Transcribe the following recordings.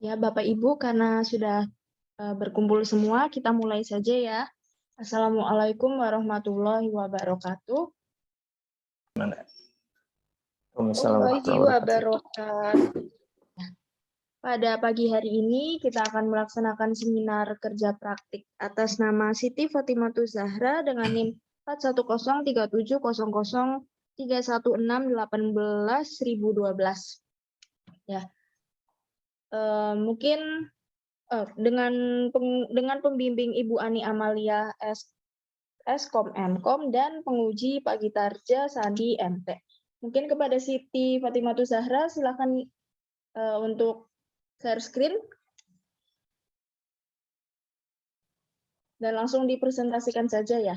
Ya, Bapak Ibu, karena sudah berkumpul semua, kita mulai saja ya. Assalamualaikum warahmatullahi wabarakatuh. Warahmatullahi wabarakatuh. Pada pagi hari ini kita akan melaksanakan seminar kerja praktik atas nama Siti Fatimatu Zahra dengan NIM 4103703116181012. Ya. Mungkin dengan pembimbing Ibu Ani Amalia Eskom Mkom dan penguji Pak Gitarja Sandi MT. Mungkin kepada Siti Fatimatu Zahra silakan untuk share screen dan langsung dipresentasikan saja ya.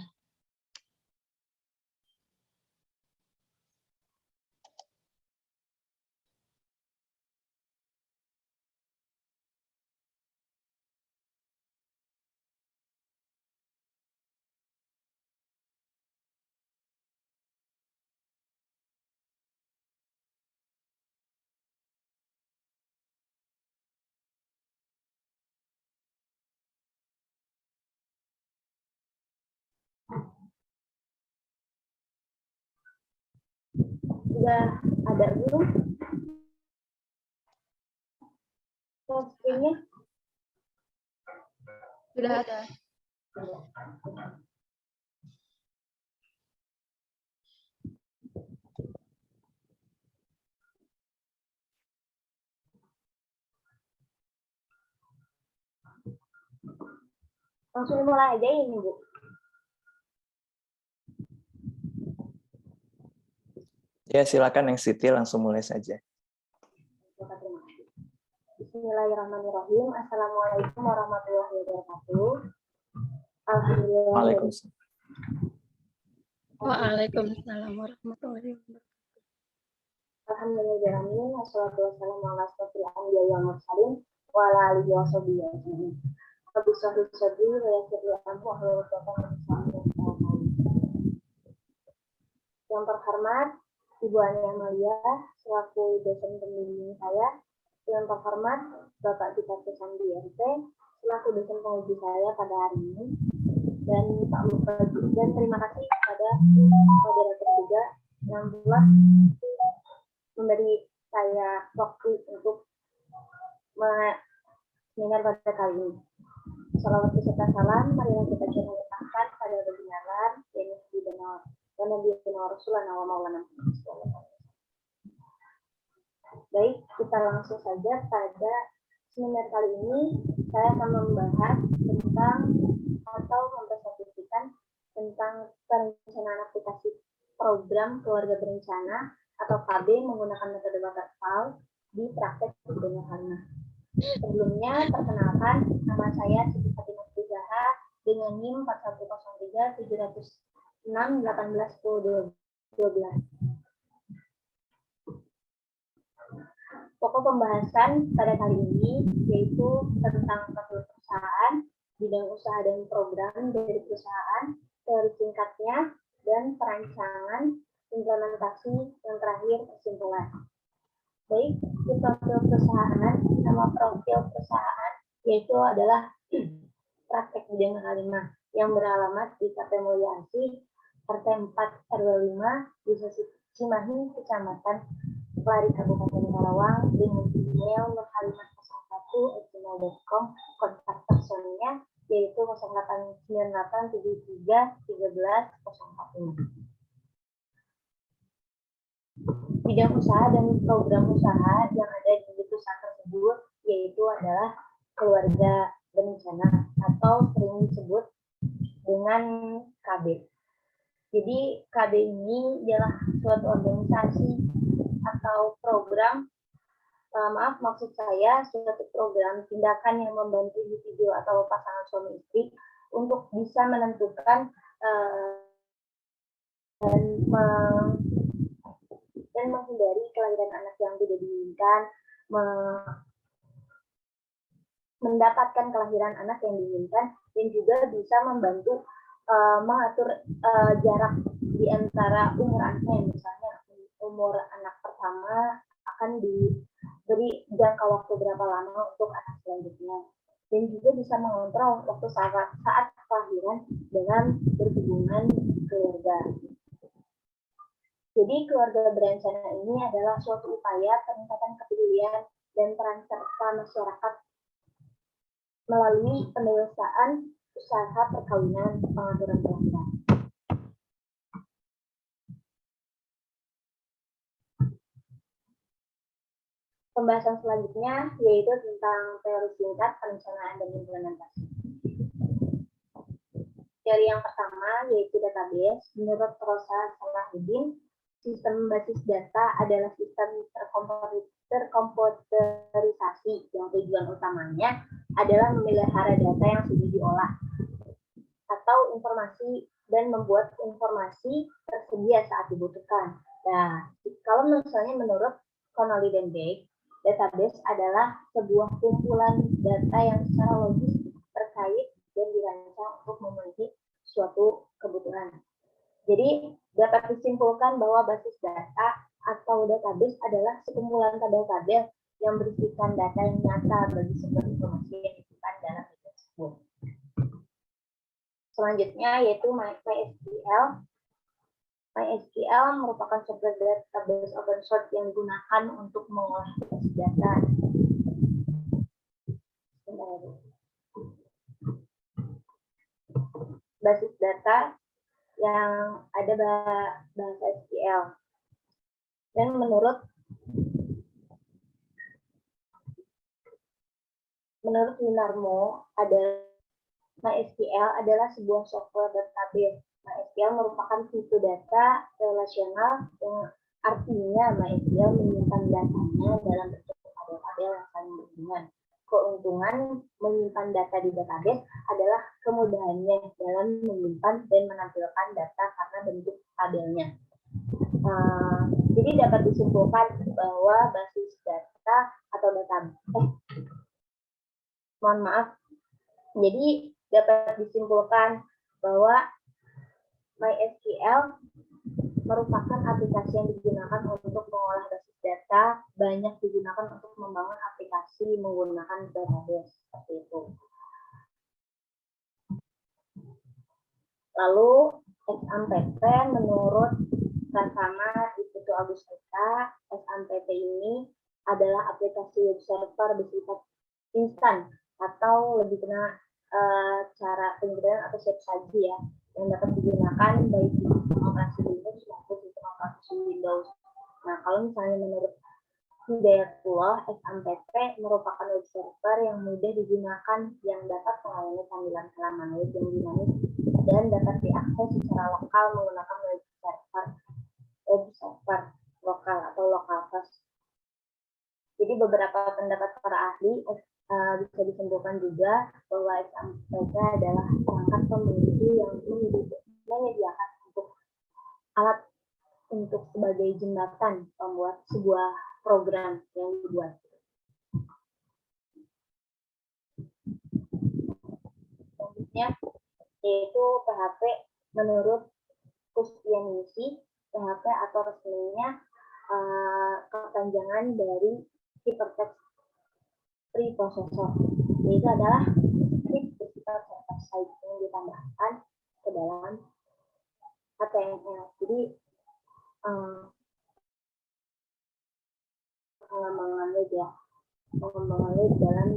Sudah ada belum? Screen-nya? Sudah ada. Langsung mulai aja ini, Bu. Ya, silakan yang Siti langsung mulai saja. Bismillahirrahmanirrahim. Assalamualaikum warahmatullahi wabarakatuh. Alhamdulillah. Waalaikumsalam. Waalaikumsalam warahmatullahi wabarakatuh. Alhamdulillahirrahmanirrahim. Wassalatu wassalamu ala asyrofil anbiya'i wal mursalin wa ala alihi washabihi ajmain. Rabbi shrah li sadri wa yassir li amri wahlul 'uqdatam min lisani yafqahu qawli. Yang terhormat Ibu Ani Amalia selaku dosen pembimbing saya, yang terhormat Bapak Gitarja Sandi RT selaku dosen penguji saya pada hari ini, dan Pak Mufadi, dan terima kasih kepada moderator juga yang telah memberi saya waktu untuk seminar pada kali ini. Salawat beserta salam, marilah kita limpahkan pada kebenaran yang dibenar dan Nabi Rasulullah wa Maulana. Baik, kita langsung saja pada seminar kali ini. Saya akan membahas tentang atau mempresentasikan tentang perencanaan aplikasi program keluarga berencana atau KB menggunakan metode waterfall di praktek Budaya Halimah. Sebelumnya, perkenalkan, nama saya Siti Fatimatu Zahra dengan NIM 4103706116181012. Pokok pembahasan pada kali ini yaitu tentang profil perusahaan, bidang usaha dan program dari perusahaan, teori singkatnya, dan perancangan, implementasi, yang terakhir kesimpulan. Baik, di profil perusahaan, nama profil perusahaan yaitu adalah Praktek Budaya Halimah yang beralamat di KP Mulya Asih, RT 4 RW 5, Desa Cimahi, Kecamatan Kelari, Kabupaten Karawang, dengan email nurhalimah01@gmail.com. Kontak personnya yaitu 089873131045. Bidang usaha dan program usaha yang ada di perusahaan tersebut yaitu adalah keluarga berencana atau sering disebut dengan KB. Jadi KB ini adalah suatu organisasi atau program, maksud saya suatu program tindakan yang membantu individu atau pasangan suami istri untuk bisa menentukan dan menghindari kelahiran anak yang tidak diinginkan, mendapatkan kelahiran anak yang diinginkan, dan juga bisa membantu mengatur jarak di antara umur anaknya. Misalnya umur anak pertama akan diberi jangka waktu berapa lama untuk anak selanjutnya, dan juga bisa mengontrol waktu saat kelahiran dengan berhubungan keluarga. Jadi keluarga berencana ini adalah suatu upaya peningkatan kepedulian dan peran serta masyarakat melalui pendewasaan usaha perkawinan pengaturan keluarga. Pembahasan selanjutnya yaitu tentang teori singkat perencanaan dan implementasi. Teori yang pertama yaitu database. Menurut Rosa Salahuddin, sistem basis data adalah sistem terkomputerisasi yang tujuan utamanya adalah memelihara data yang sudah diolah atau informasi dan membuat informasi tersedia saat dibutuhkan. Nah, kalau misalnya menurut Connolly dan Beck, database adalah sebuah kumpulan data yang secara logis terkait dan dirancang untuk memenuhi suatu kebutuhan. Jadi dapat disimpulkan bahwa basis data atau database adalah sekumpulan tabel-tabel yang berisikan data yang nyata bagi sebuah informasi yang disimpan dalam data tersebut. Selanjutnya yaitu MySQL. MySQL merupakan software database open source yang digunakan untuk mengolah basis data. Basis data yang ada bahasa SQL. Dan menurut Winarmo, MySQL adalah sebuah software database. MySQL merupakan tipe data relasional yang artinya MySQL menyimpan datanya dalam bentuk tabel-tabel yang saling berhubungan. Keuntungan menyimpan data di database adalah kemudahannya dalam menyimpan dan menampilkan data karena bentuk tabelnya. Jadi dapat disimpulkan bahwa basis data atau jadi dapat disimpulkan bahwa MySQL merupakan aplikasi yang digunakan untuk mengolah basis data, banyak digunakan untuk membangun aplikasi menggunakan database seperti itu. Lalu XAMPP menurut Pratama Institut Agustika, XAMPP ini adalah aplikasi web server bersifat instan atau lebih kenal cara pengguna atau siap saji ya, yang dapat digunakan baik di sistem operasi Linux maupun sistem operasi Windows. Nah, kalau misalnya menurut Hidayatullah, XAMPP merupakan web server yang mudah digunakan yang dapat melayani panggilan halaman web yang dinamis dan dapat diakses secara lokal menggunakan web server lokal atau localhost. Jadi beberapa pendapat para ahli bisa disimpulkan juga bahwa XAMPP adalah perangkat pembantu yang menyediakan untuk alat untuk sebagai jembatan membuat sebuah program yang dibuat. Selanjutnya yaitu PHP menurut Kustianisi. PHP atau resminya kepanjangan dari Hypertext Preprocessor, yaitu adalah script bersifat server-side yang ditambahkan ke dalam HTML. Jadi pengembangan web dalam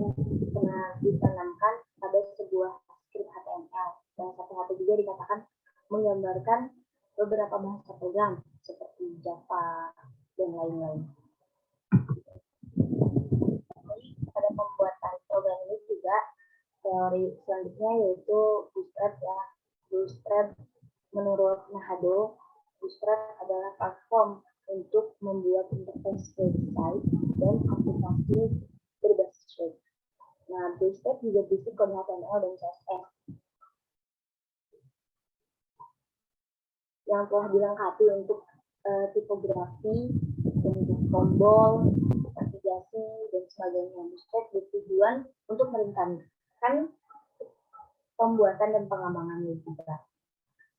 ditanamkan pada sebuah script HTML. Dan satu hal juga dikatakan menggambarkan beberapa bahasa program seperti Java dan lain-lain. Pada pembuatan program ini juga teori selanjutnya yaitu Bootstrap ya. Bootstrap menurut Nahado, Bootstrap adalah platform untuk membuat interface website dan aplikasi berbasis web. Nah, Bootstrap juga berisi kode HTML dan CSS yang telah dilengkapi untuk tipografi, bentuk tombol, navigasi, dan sebagainya. Bootstrap bertujuan untuk meringankan pembuatan dan pengembangan web juga.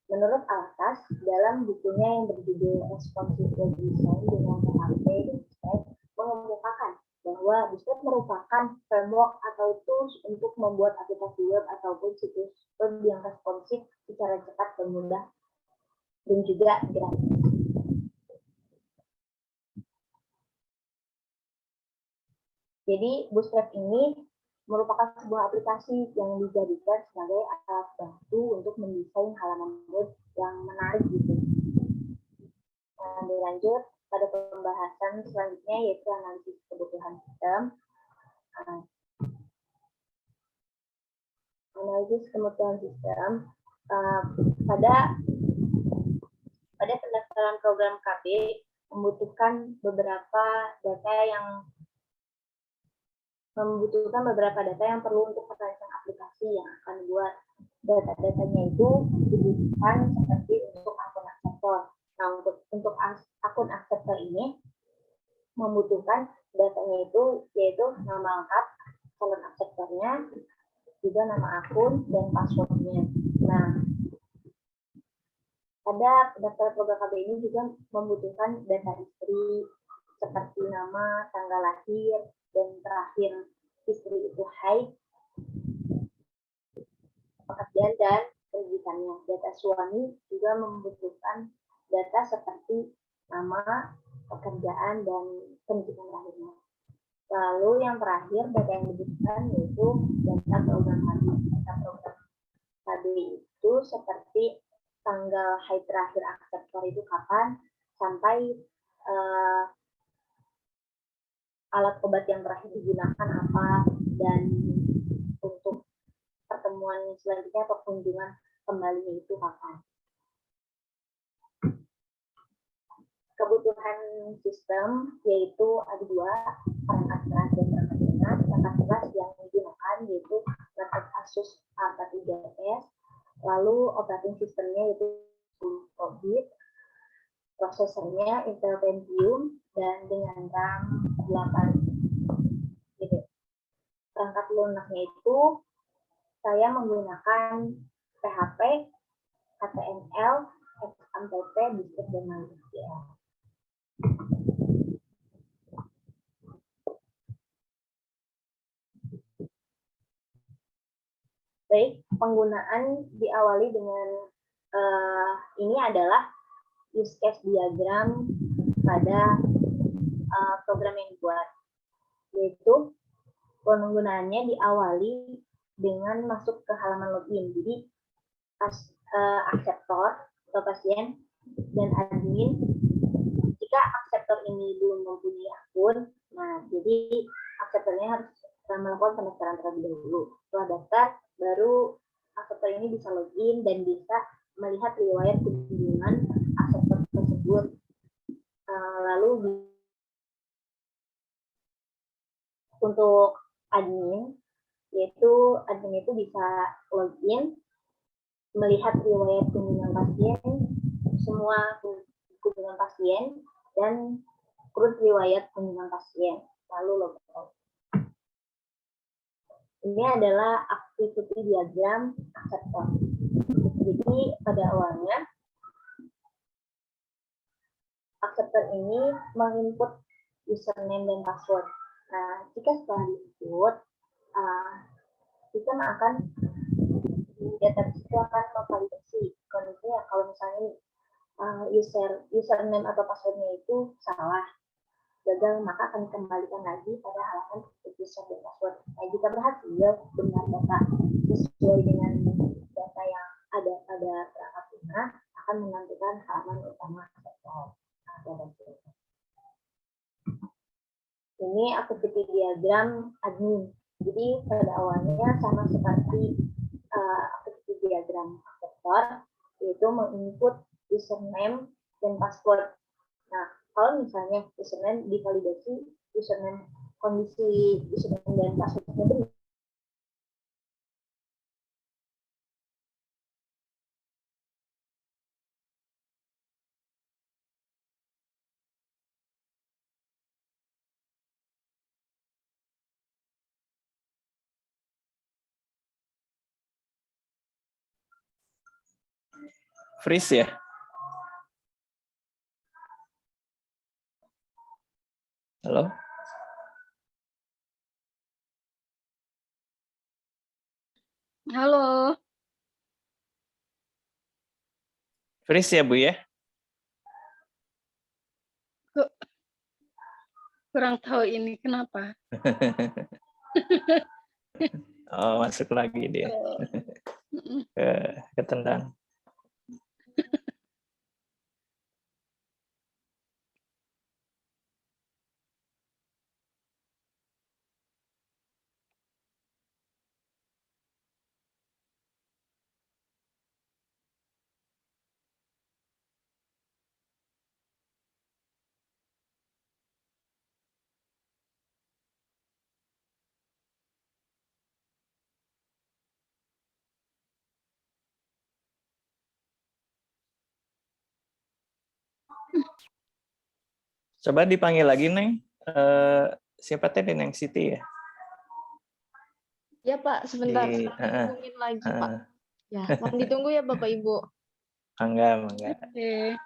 Menurut Alatas, dalam bukunya yang berjudul Responsive Web Design dengan PHP dan Bootstrap, mengemukakan bahwa merupakan framework atau tools untuk membuat aplikasi web ataupun situs web yang responsif secara cepat dan mudah dan juga gratis. Jadi Bootstrap ini merupakan sebuah aplikasi yang dijadikan sebagai alat bantu untuk mendesain halaman web yang menarik gitu. Nah, dilanjut pada pembahasan selanjutnya yaitu analisis kebutuhan sistem. Analisis kebutuhan sistem pada pendaftaran program KB membutuhkan beberapa data yang perlu untuk merancang aplikasi yang akan buat. Data-datanya itu dibutuhkan seperti untuk akun akseptor. Nah, untuk akun akseptor ini membutuhkan datanya itu yaitu nama lengkap calon akseptornya, juga nama akun dan passwordnya. Nah, pada pendaftaran program KB ini juga membutuhkan data istri seperti nama, tanggal lahir, dan terakhir istri itu haid, pekerjaan dan pendidikannya. Data suami juga membutuhkan data seperti nama, pekerjaan, dan pendidikan lahirnya. Lalu yang terakhir data yang dibutuhkan yaitu data program KB. Data program KB itu seperti tanggal haid terakhir akseptor itu kapan, sampai alat obat yang terakhir digunakan apa, dan untuk pertemuan selanjutnya atau kunjungan kembalinya itu kapan. Kebutuhan sistem yaitu ada dua, perangkat keras dan perangkat lunak. Perangkat keras yang digunakan yaitu laptop Asus A43s, lalu operating sistemnya yaitu Ubuntu, prosesornya Intel Pentium dan dengan RAM 8 gitu. Perangkat lunaknya itu saya menggunakan PHP, HTML, XAMPP, Bistrik, dan MySQL. Baik, penggunaan diawali dengan ini adalah use case diagram pada program yang dibuat, yaitu penggunaannya diawali dengan masuk ke halaman login. Jadi akseptor atau pasien dan admin, jika akseptor ini belum mempunyai akun, nah jadi akseptornya harus melakukan pendaftaran terlebih dahulu. Setelah daftar, baru akseptor ini bisa login dan bisa melihat riwayat kunjungan akseptor tersebut. Lalu untuk admin, yaitu admin itu bisa login, melihat riwayat kunjungan pasien, semua kunjungan pasien, dan urut riwayat kunjungan pasien, lalu logout. Ini adalah activity diagram akseptor. Jadi pada awalnya akseptor ini menginput username dan password. Nah, jika setelah diinput, sistem akan database itu akan memvalidasi kondisinya. Kalau misalnya username atau passwordnya itu salah, gagal, maka akan dikembalikan lagi pada halaman user dan password. Nah, jika berhasil benar data sesuai dengan data yang ada pada perangkat lunak, akan menampilkan halaman utama akseptor. Ini activity diagram admin. Jadi pada awalnya sama seperti activity diagram akseptor, yaitu menginput username dan password. Nah, kalau misalnya username divalidasi, username kondisi username dan passwordnya benar, Freeze ya? Halo? Halo, Freeze ya Bu ya? kurang tahu ini kenapa. Oh, masuk lagi dia Oh, mm-mm. ke tendang. Coba dipanggil lagi, Neng. Siapa tadi, Neng Siti ya? Ya Pak, sebentar. Di, Hubungin lagi Pak. Ya, mohon ditunggu ya Bapak Ibu. Mangga. Oke.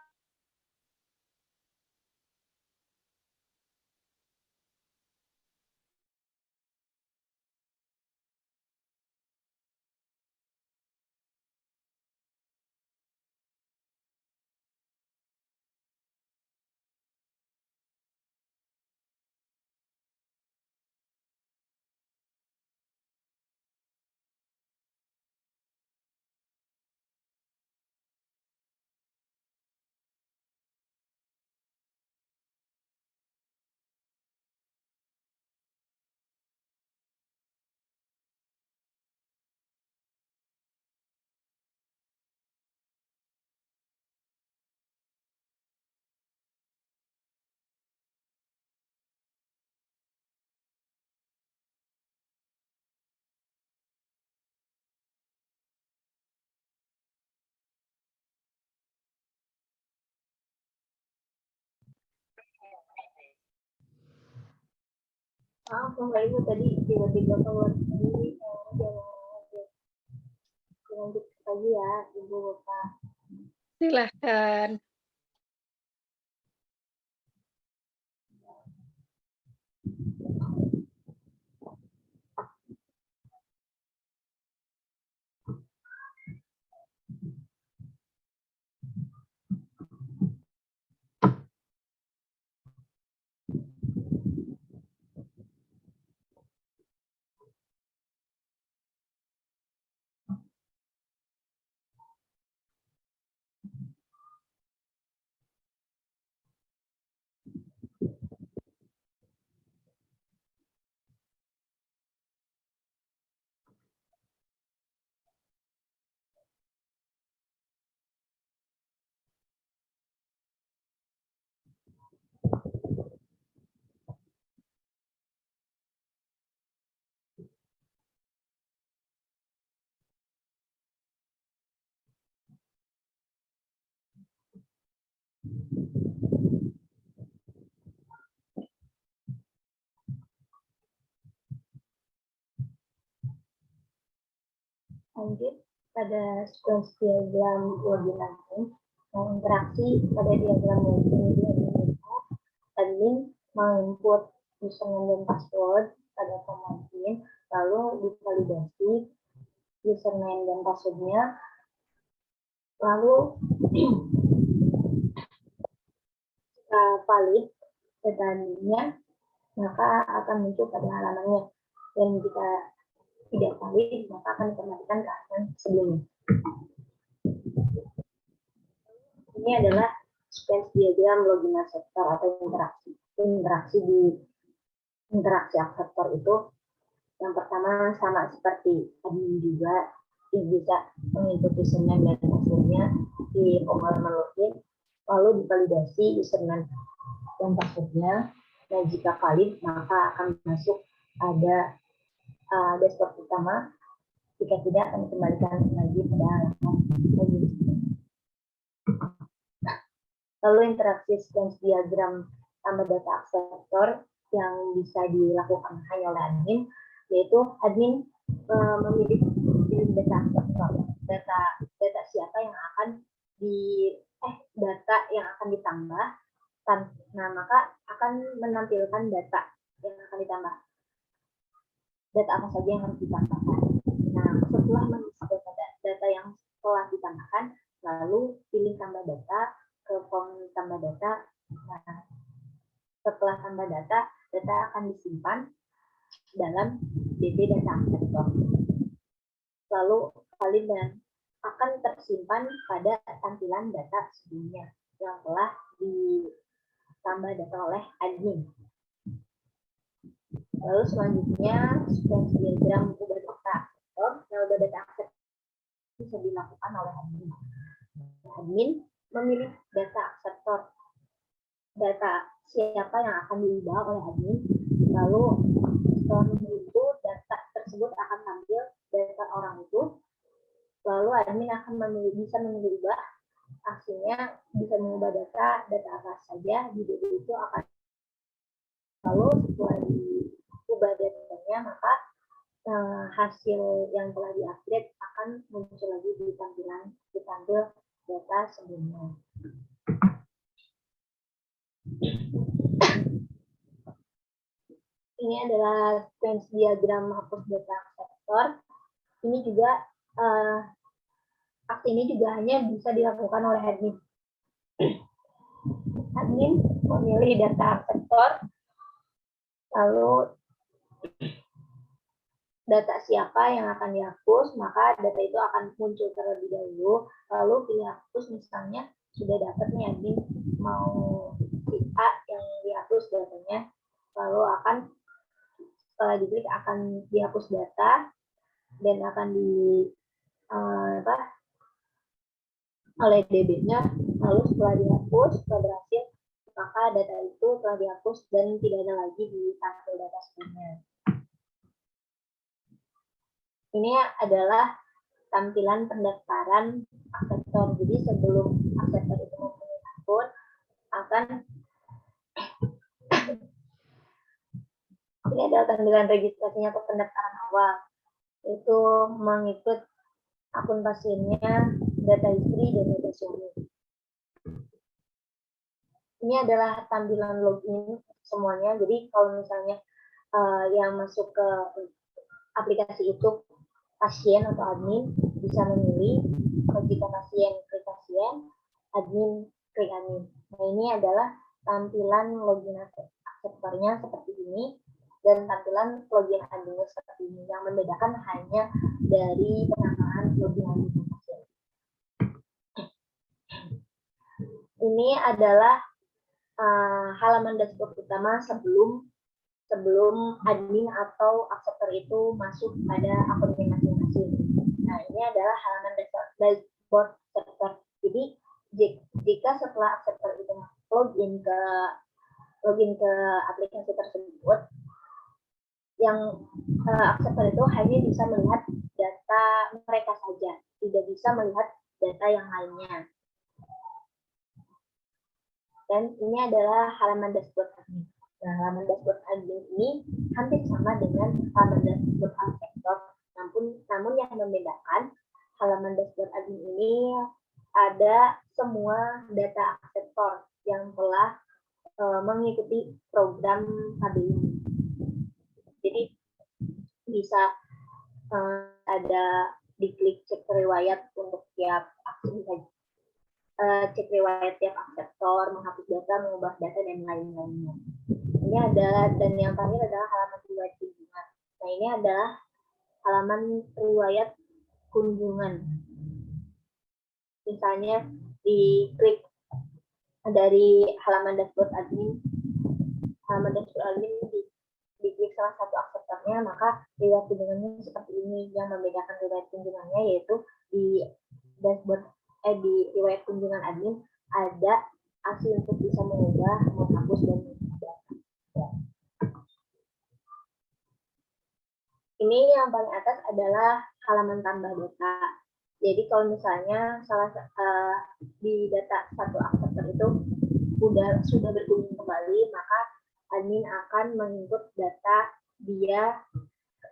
Maaf Bapak Ibu tadi tiba-tiba keluar sendiri. Lanjut lagi ya Ibu Bapak. Silahkan. Lanjut pada sequence diagram koordinasi. Interaksi pada diagram koordinasi admin menginput username dan password pada form admin, lalu divalidasi username dan passwordnya, lalu jika valid data adminnya, maka akan muncul pada halamannya, dan jika tidak valid maka akan dikembalikan ke halaman sebelumnya. Ini adalah sequence diagram login acceptor atau interaksi di interaksi acceptor itu. Yang pertama sama seperti admin juga, bisa mengikuti username dan passwordnya di halaman login, lalu divalidasi username dan passwordnya, dan jika valid maka akan masuk ada dashboard utama, jika tidak akan dikembalikan lagi pada halaman login. Lalu interaksi sequence diagram sama data acceptor yang bisa dilakukan hanya oleh admin, yaitu admin memilih data acceptor, data siapa yang akan data yang akan ditambah, nah maka akan menampilkan data yang akan ditambah, data apa saja yang harus ditambahkan. Nah telah mengisi data yang telah ditambahkan, lalu pilih tambah data ke form tambah data. Nah, setelah tambah data akan disimpan dalam DB data aksetor. Lalu valid dan akan tersimpan pada tampilan data sebelumnya yang telah ditambah data oleh admin. Lalu selanjutnya sequence diagram ubah data aksetor. Nah, ubah data aksetor bisa dilakukan oleh admin. Admin memilih data aksetor, data siapa yang akan diubah oleh admin. Lalu setelah itu data tersebut akan tampil data orang itu. Lalu admin akan bisa memilih ubah. Hasilnya bisa mengubah data apa saja di DB itu akan. Lalu setelah diubah datanya, maka hasil yang telah diupdate akan muncul lagi ditampil data sebelumnya. Ini adalah sequence diagram hapus data aksetor. Ini juga aksi ini juga hanya bisa dilakukan oleh admin. Admin memilih data aksetor, lalu data siapa yang akan dihapus, maka data itu akan muncul terlebih dahulu. Lalu pilih hapus, misalnya sudah dapat nih admin mau si A yang dihapus datanya, lalu setelah diklik akan dihapus data dan akan oleh DB-nya. Lalu setelah dihapus, setelah berhasil, maka data itu telah dihapus dan tidak ada lagi di tampil data sebelumnya. Ini adalah tampilan pendaftaran aksetor. Jadi sebelum aksetor itu mempunyai akun, ini adalah tampilan registrasinya atau pendaftaran awal. Itu mengikut akun pasiennya, data istri, dan data suami. Ini adalah tampilan login semuanya. Jadi kalau misalnya yang masuk ke aplikasi itu pasien atau admin, bisa memilih. Jika pasien klik pasien, admin klik admin. Nah, ini adalah tampilan login aksesornya seperti ini, dan tampilan login adminnya seperti ini. Yang membedakan hanya dari penamaan login admin pasien. Ini adalah halaman dashboard utama sebelum admin atau aksetor itu masuk pada akunnya masing-masing. Nah, ini adalah halaman dashboard aksetor. Jadi jika setelah aksetor itu login ke aplikasi tersebut, yang aksetor itu hanya bisa melihat data mereka saja, tidak bisa melihat data yang lainnya. Dan ini adalah halaman dashboard admin. Nah, halaman dashboard admin ini hampir sama dengan halaman dashboard aksetor, namun yang membedakan halaman dashboard admin ini ada semua data aksetor yang telah mengikuti program KBI. Jadi bisa ada diklik cek riwayat untuk tiap aksi, cek riwayat tiap aksetor, menghapus data, mengubah data, dan lain-lainnya. Ini adalah, dan yang terakhir adalah halaman riwayat kunjungan. Nah, ini adalah halaman riwayat kunjungan. Misalnya diklik dari halaman dashboard admin, diklik salah satu aksesornya, maka riwayat kunjungannya seperti ini. Yang membedakan riwayat kunjungannya yaitu di dashboard di riwayat kunjungan admin ada opsi untuk bisa mengubah, menghapus, dan mengubah. Ini yang paling atas adalah halaman tambah data. Jadi kalau misalnya di data satu aksetor itu sudah berkunjung kembali, maka admin akan menginput data dia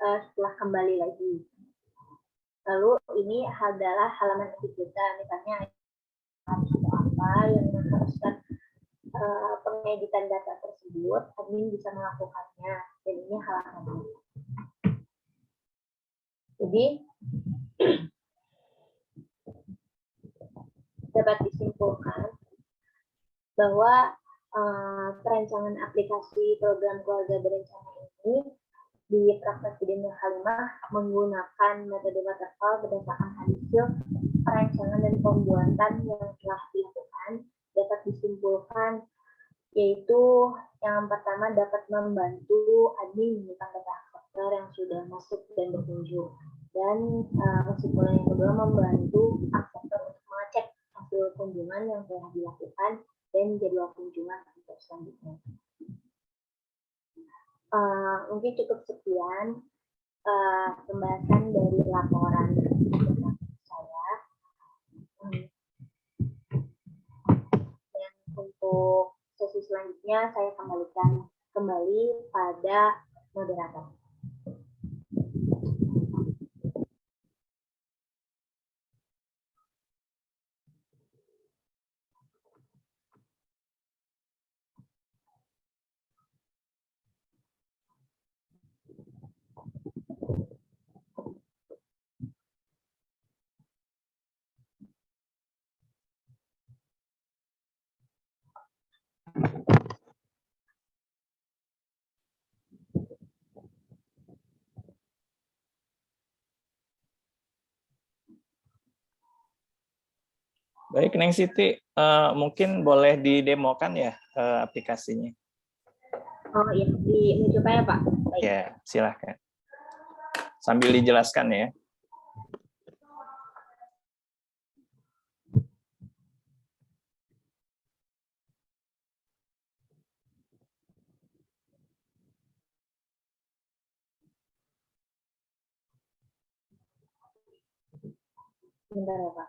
setelah kembali lagi. Lalu ini adalah halaman edit data, misalnya atau apa yang mengharuskan pengeditan data tersebut, admin bisa melakukannya. Dan ini halaman. Jadi dapat disimpulkan bahwa perancangan aplikasi program keluarga berencana ini di praktek Bidang Halimah menggunakan metode waterfall berdasarkan hasil perancangan dan pembuatan yang telah dilakukan. Dapat disimpulkan yaitu yang pertama dapat membantu admin tentang data sektor yang sudah masuk dan berkunjung, dan kesimpulan yang kedua membantu aksetor untuk mengecek hasil kunjungan yang telah dilakukan dan jadwal kunjungan untuk selanjutnya. Mungkin cukup sekian pembahasan dari laporan saya. Dan untuk sesi selanjutnya saya kembalikan kembali pada moderator. Baik, Neng Siti, mungkin boleh didemokan ya aplikasinya. Oh iya, dicoba ya Pak? Baik. Ya, silahkan. Sambil dijelaskan ya. Bentar ya Pak.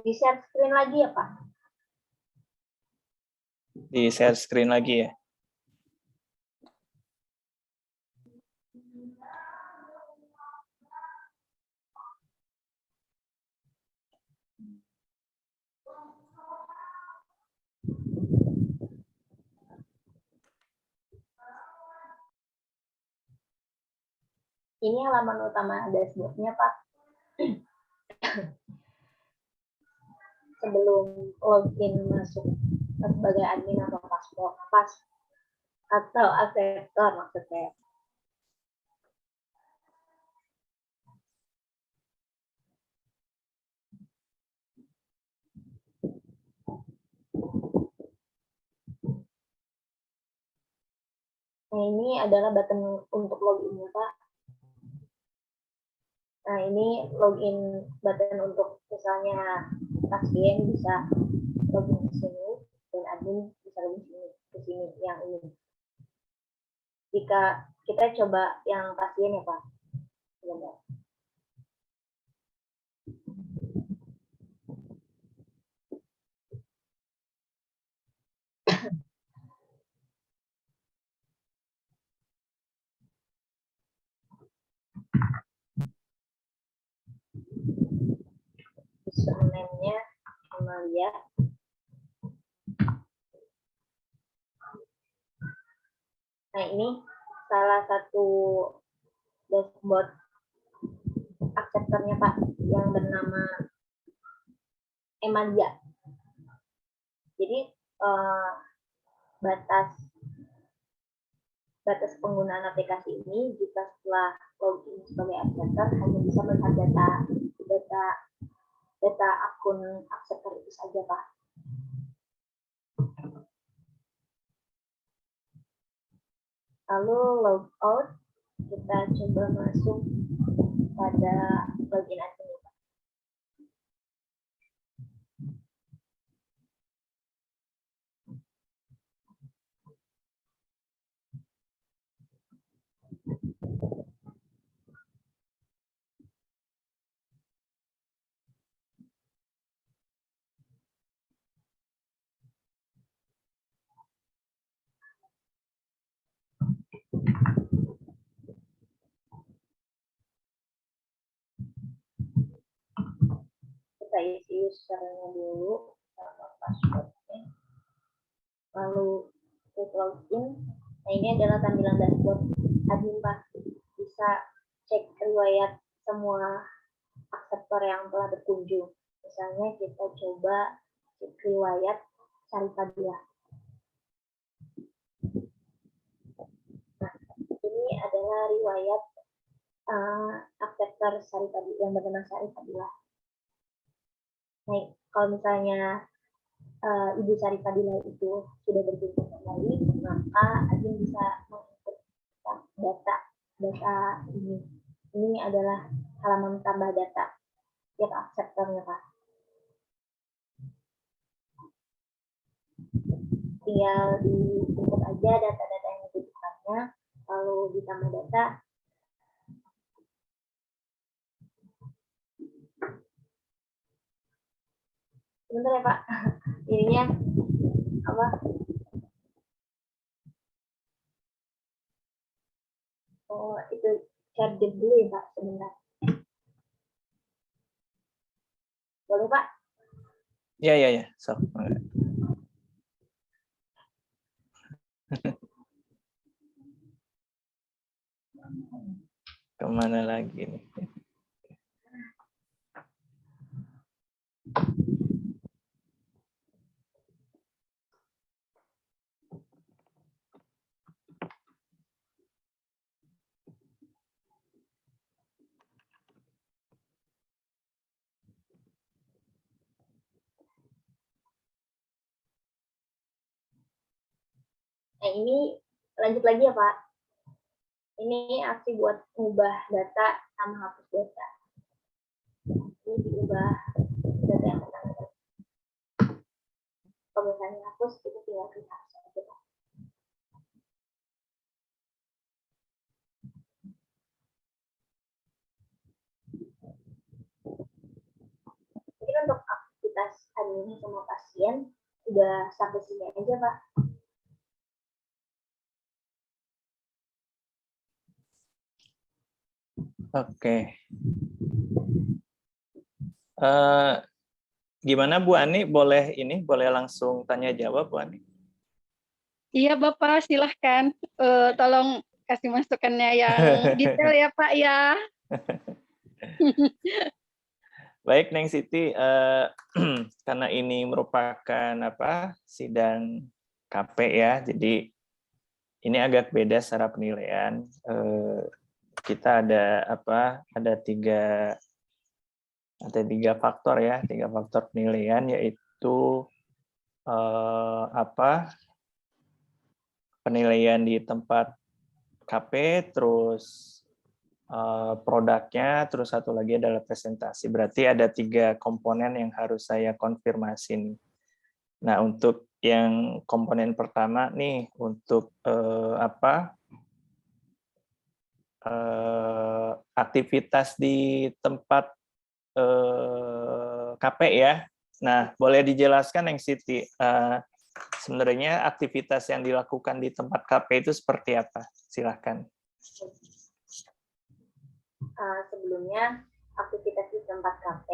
Di share screen lagi ya Pak? Di share screen lagi ya. Ini halaman utama dashboard-nya Pak. Sebelum login masuk sebagai admin atau pas atau aksetor maksud saya. Nah, ini adalah button untuk login-nya, Pak. Nah, ini login button untuk misalnya pasien bisa login ke sini dan admin bisa login ke sini yang ini. Jika kita coba yang pasien ya, Pak. Sebentar. Username-nya Amalia. Nah, ini salah satu dashboard acceptornya Pak yang bernama Emadia. Jadi batas penggunaan aplikasi ini jika setelah login sebagai acceptor hanya bisa melihat data akun acceptor itu saja Pak. Lalu logout, kita coba masuk pada login admin. Kita isi usernya dulu sama passwordnya, lalu klik login. Nah, ini adalah tampilan dashboard admin Pak. Bisa cek riwayat semua acceptor yang telah berkunjung. Misalnya kita coba cek riwayat Sarifadila. Nah, ini adalah riwayat acceptor Sarifadila yang bernama Sarifadila. Nah, kalau misalnya Ibu Sarifadila itu sudah berkunjung kembali, maka admin bisa menginput data ini. Ini adalah halaman tambah data tiap acceptornya Pak. Tinggal diinput aja data-data yang dibutuhkannya, lalu ditambah data. Sebentar ya Pak, ininya apa? Oh, itu share dulu ya Pak, sebentar. Boleh Pak? Ya. So, kemana lagi nih? Nah, ini lanjut lagi ya Pak. Ini aksi buat mengubah data sama hapus data. Ini diubah data yang pertama. Kalau misalnya hapus, itu tinggal klik hapus aja Pak. Mungkin untuk aktivitas admin sama pasien udah sampai sini aja Pak. Oke. Gimana Bu Ani? Boleh langsung tanya jawab Bu Ani? Iya Bapak, silahkan. Tolong kasih masukannya yang detail ya Pak ya. Baik, Neng Siti, karena ini merupakan sidang KP ya, jadi ini agak beda secara penilaian. Kita ada tiga faktor ya, tiga faktor penilaian, yaitu penilaian di tempat KP, terus produknya, terus satu lagi adalah presentasi. Berarti ada tiga komponen yang harus saya konfirmasi nih. Nah, untuk yang komponen pertama nih, untuk aktivitas di tempat KP ya. Nah, boleh dijelaskan yang Siti, sebenarnya aktivitas yang dilakukan di tempat KP itu seperti apa? Silahkan. Sebelumnya aktivitas di tempat KP,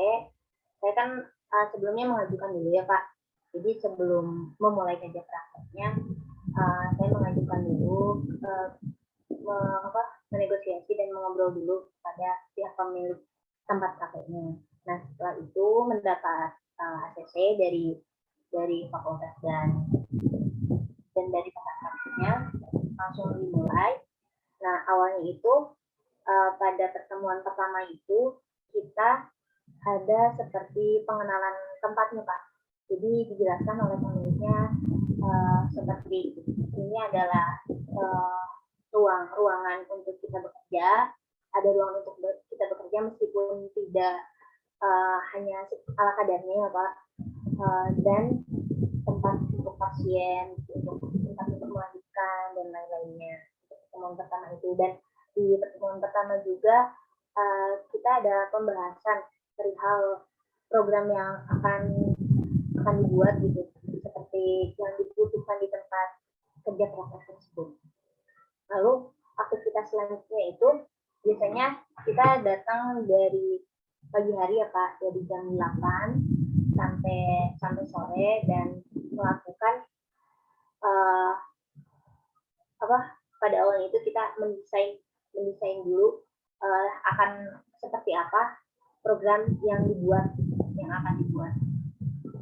saya kan sebelumnya mengajukan dulu ya Pak. Jadi sebelum memulai kerja prakteknya, saya mengajukan dulu menegosiasi dan mengobrol dulu pada pihak pemilik tempat kafenya. Nah, setelah itu mendapat ACC dari fakultas dan dari tempat kafenya, langsung dimulai. Nah, awalnya itu pada pertemuan pertama itu kita ada seperti pengenalan tempatnya, Pak. Jadi dijelaskan oleh pemiliknya seperti ini adalah ruangan untuk kita bekerja, ada ruangan untuk kita bekerja meskipun tidak hanya ala kadarnya ya Pak, dan tempat untuk pasien, untuk tempat untuk melanjutkan dan lain-lainnya untuk pertemuan pertama itu. Dan di pertemuan pertama juga kita ada pembahasan perihal program yang akan dibuat gitu, seperti yang dibutuhkan di tempat kerja praktek tersebut. Lalu aktivitas selanjutnya itu biasanya kita datang dari pagi hari ya Pak, dari jam 8 sampai sore dan melakukan pada awalnya itu kita mendesain dulu akan seperti apa program yang akan dibuat.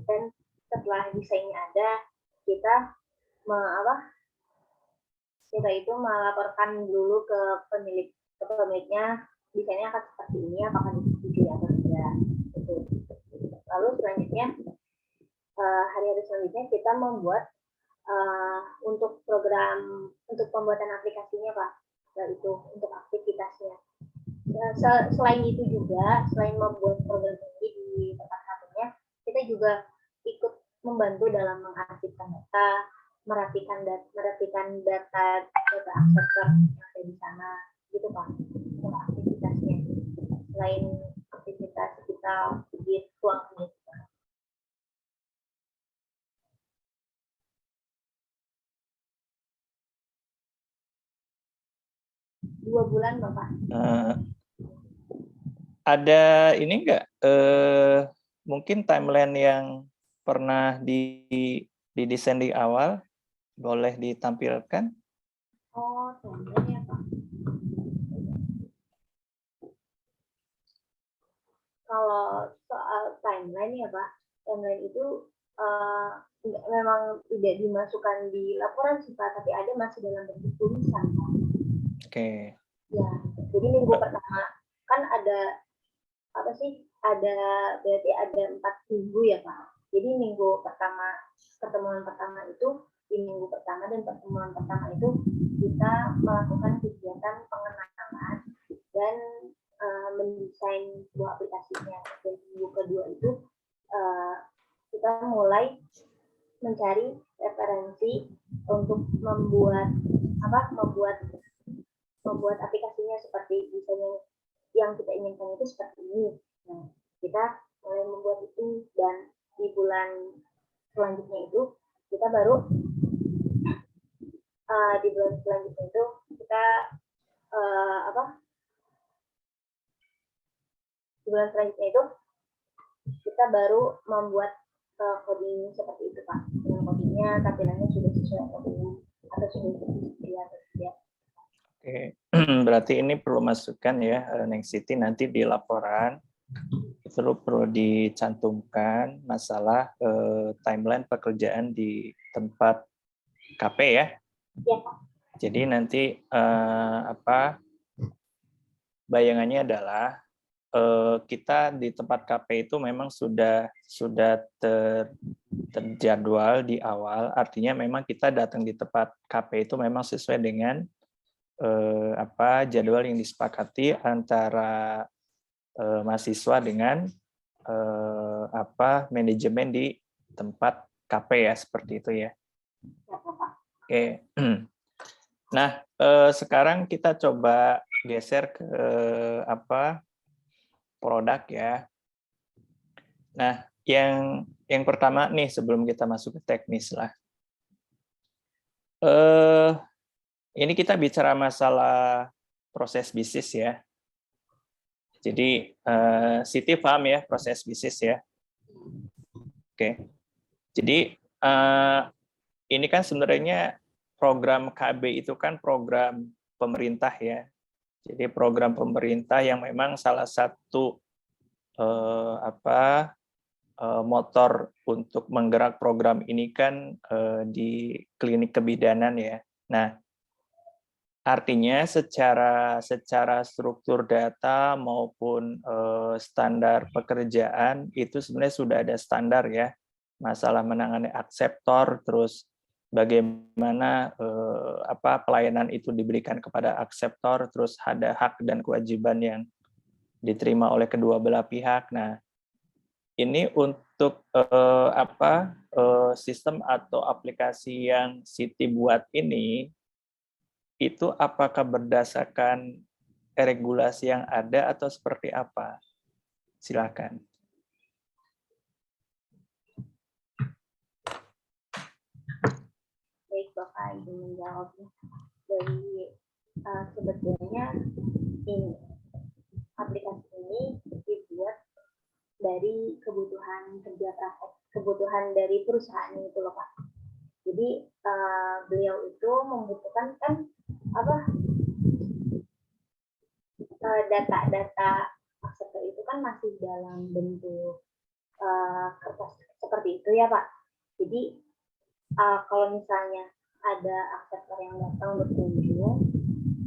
Dan setelah desainnya ada, kita itu melaporkan dulu ke pemiliknya desainnya akan seperti ini, apakah disetujui atau tidak. Gitu. Lalu selanjutnya hari-hari selanjutnya kita membuat untuk pembuatan aplikasinya Pak, yaitu untuk aktivitasnya. Selain itu juga, selain membuat program ini di tempat satunya, kita juga ikut membantu dalam mengaktifkan data, merapikan data akseser yang ada di sana, gitu Pak, untuk aktivitasnya. Selain aktivitas kita di ruang ini. 2 bulan Bapak. Ada ini enggak mungkin timeline yang pernah didesain di awal boleh ditampilkan? Oh, timeline ya Pak. Kalau soal timeline ya Pak, timeline itu memang tidak dimasukkan di laporan sih Pak, tapi ada masih dalam bentuk tulisan Pak. Oke. Ya, jadi minggu pertama kan ada berarti ada 4 minggu ya Pak. Jadi minggu pertama, pertemuan pertama itu di minggu pertama dan pertemuan pertama itu kita melakukan kegiatan pengenalan dan mendesain sebuah aplikasinya. Dan minggu kedua itu kita mulai mencari referensi untuk membuat aplikasinya seperti desain yang kita inginkan itu seperti ini. Nah, kita mulai membuat itu dan di bulan selanjutnya itu kita baru di bulan selanjutnya itu kita di bulan selanjutnya itu kita baru membuat coding seperti itu Pak. Dengan codingnya tampilannya sudah sesuai coding atau sudah sesuai atau tidak. Oke, berarti ini perlu masukan ya, Neng Siti, nanti di laporan perlu dicantumkan masalah timeline pekerjaan di tempat KP ya. Ya Pak. Jadi nanti bayangannya adalah kita di tempat KP itu memang sudah terjadwal di awal, artinya memang kita datang di tempat KP itu memang sesuai dengan jadwal yang disepakati antara mahasiswa dengan manajemen di tempat KP ya, seperti itu ya. Oke. Nah, sekarang kita coba geser ke produk ya. Nah, yang pertama nih sebelum kita masuk ke teknis lah. Ini kita bicara masalah proses bisnis ya. Jadi Siti paham ya proses bisnis ya. Oke. Jadi ini kan sebenarnya program KB itu kan program pemerintah ya. Jadi program pemerintah yang memang salah satu motor untuk menggerak program ini kan di klinik kebidanan ya. Nah, artinya secara struktur data maupun standar pekerjaan itu sebenarnya sudah ada standar ya. Masalah menangani akseptor, terus bagaimana pelayanan itu diberikan kepada akseptor, terus ada hak dan kewajiban yang diterima oleh kedua belah pihak. Nah, ini untuk sistem atau aplikasi yang Siti buat ini, itu apakah berdasarkan regulasi yang ada atau seperti apa? Silakan. Baik, Bapak ingin menjawabnya. Dari sebetulnya ini aplikasi ini dibuat dari kebutuhan kerja praktek, kebutuhan dari perusahaan itu loh Pak. Jadi beliau itu membutuhkan kan data-data akseptor itu kan masih dalam bentuk kertas seperti itu ya Pak. Jadi kalau misalnya ada akseptor yang datang berkunjung,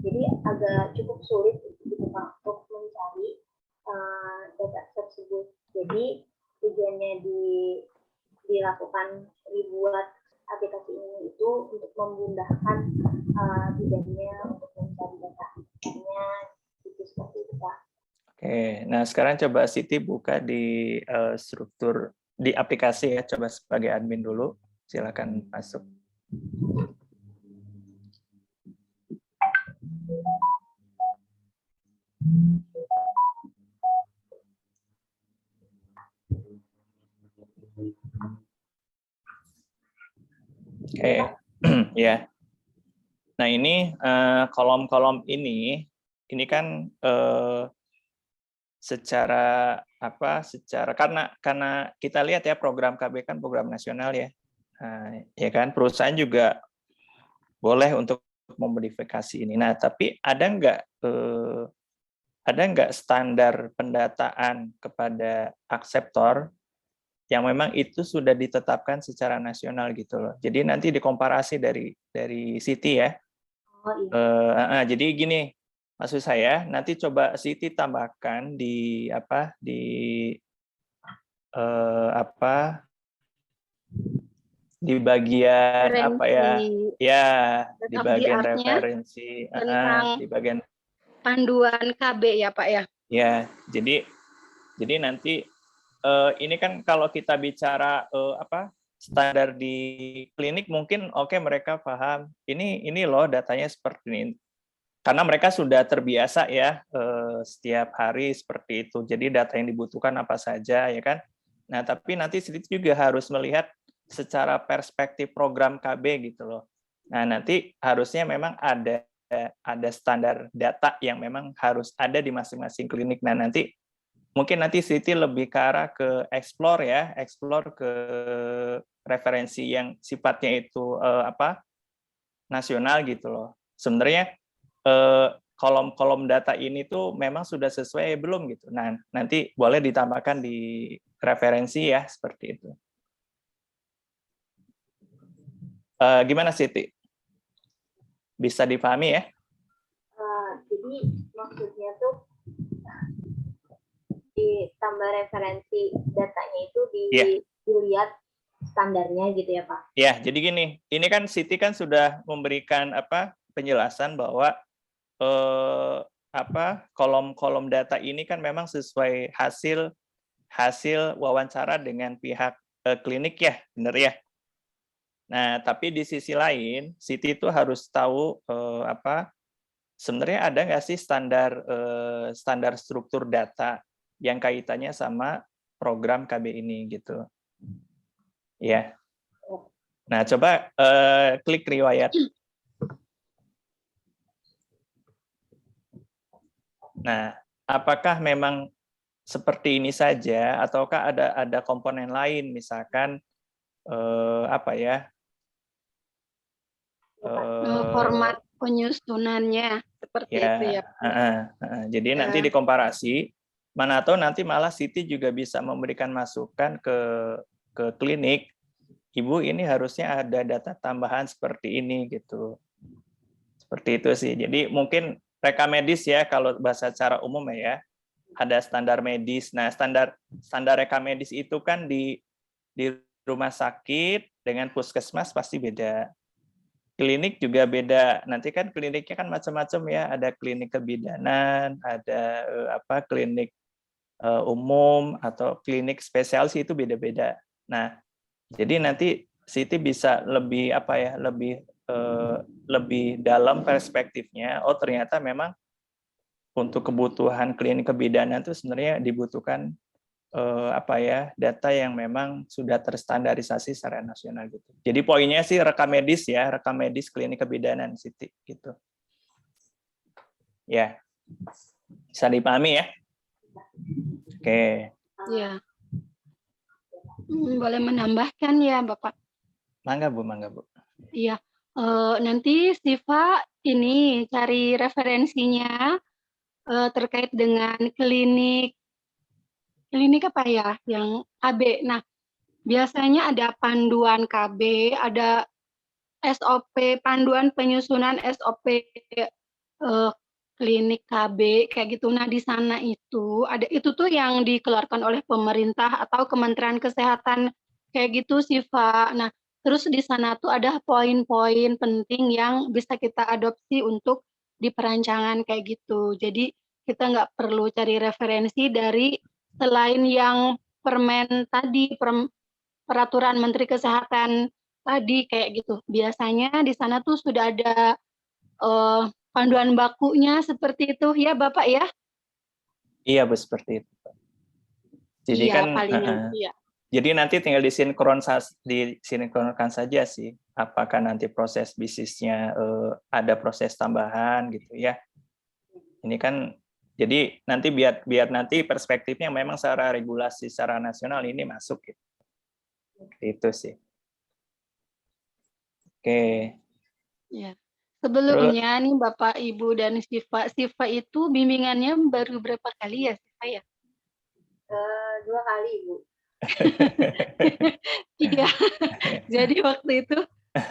jadi agak cukup sulit gitu Pak untuk mencari data tersebut. Jadi tujuannya dilakukan dibuat aplikasi ini itu untuk memudahkan bidannya untuk mencari datanya itu seperti itu Pak. Oke, nah sekarang coba Siti buka di struktur di aplikasi ya, coba sebagai admin dulu, silakan masuk. Oke, ya. Nah ini kolom-kolom ini kan secara karena kita lihat ya program KB kan program nasional ya, ya kan perusahaan juga boleh untuk memodifikasi ini. Nah tapi ada nggak standar pendataan kepada akseptor yang memang itu sudah ditetapkan secara nasional gitu loh. Jadi nanti dikomparasi dari Siti ya. Oh, iya. Jadi gini, maksud saya nanti coba Siti tambahkan di di bagian di bagian referensi tentang di bagian panduan KB ya Pak ya. Ya, jadi nanti ini kan kalau kita bicara standar di klinik mungkin mereka paham ini loh datanya seperti ini karena mereka sudah terbiasa ya setiap hari seperti itu, jadi data yang dibutuhkan apa saja ya kan. Nah tapi nanti sedikit juga harus melihat secara perspektif program KB gitu loh. Nah nanti harusnya memang ada standar data yang memang harus ada di masing-masing klinik. Nah nanti mungkin nanti Siti lebih ke arah ke explore ke referensi yang sifatnya itu nasional gitu loh. Sebenarnya kolom-kolom data ini tuh memang sudah sesuai belum gitu. Nah, nanti boleh ditambahkan di referensi ya seperti itu. Gimana Siti? Bisa dipahami ya? Jadi maksudnya tuh ditambah referensi datanya itu dilihat standarnya gitu ya Pak? Ya, jadi gini, ini kan Siti kan sudah memberikan penjelasan bahwa kolom-kolom data ini kan memang sesuai hasil wawancara dengan pihak klinik ya, benar ya. Nah, tapi di sisi lain, Siti itu harus tahu sebenarnya ada nggak sih standar struktur data yang kaitannya sama program KB ini gitu. Ya. Nah, coba klik riwayat. Nah, apakah memang seperti ini saja ataukah ada komponen lain misalkan Format penyusunannya seperti itu ya. Jadi nanti dikomparasi, mana tahu nanti malah Siti juga bisa memberikan masukan ke klinik. Ibu, ini harusnya ada data tambahan seperti ini gitu. Seperti itu sih. Jadi mungkin rekam medis ya, kalau bahasa secara umum ya, ada standar medis. Nah, standar rekam medis itu kan di rumah sakit dengan puskesmas pasti beda. Klinik juga beda. Nanti kan kliniknya kan macam-macam ya. Ada klinik kebidanan, ada klinik umum atau klinik spesialis, itu beda-beda. Nah, jadi nanti Siti bisa lebih lebih dalam perspektifnya. Oh, ternyata memang untuk kebutuhan klinik kebidanan itu sebenarnya dibutuhkan data yang memang sudah terstandarisasi secara nasional gitu. Jadi poinnya sih rekam medis klinik kebidanan Siti gitu. Ya. Bisa dipahami ya? Oke. Iya. Boleh menambahkan ya, Bapak? Mangga Bu. Iya. Nanti Siva ini cari referensinya terkait dengan klinik apa ya, yang KB. Nah, biasanya ada panduan KB, ada SOP, panduan penyusunan SOP klinik KB kayak gitu. Nah, di sana itu tuh yang dikeluarkan oleh pemerintah atau Kementerian Kesehatan kayak gitu sih, Pak. Nah, terus di sana tuh ada poin-poin penting yang bisa kita adopsi untuk di perancangan kayak gitu. Jadi kita nggak perlu cari referensi dari selain yang permen tadi, peraturan Menteri Kesehatan tadi kayak gitu. Biasanya di sana tuh sudah ada panduan bakunya seperti itu ya Bapak ya? Iya, Bu, seperti itu. Jadi iya, kan iya. Jadi nanti tinggal disinkronkan saja sih. Apakah nanti proses bisnisnya ada proses tambahan gitu ya. Ini kan jadi nanti biar nanti perspektifnya memang secara regulasi secara nasional ini masuk gitu. Itu sih. Oke. Ya. Sebelumnya nih Bapak, Ibu dan Siva itu bimbingannya baru berapa kali ya Siva ya? 2 kali, Bu. Iya. Jadi waktu itu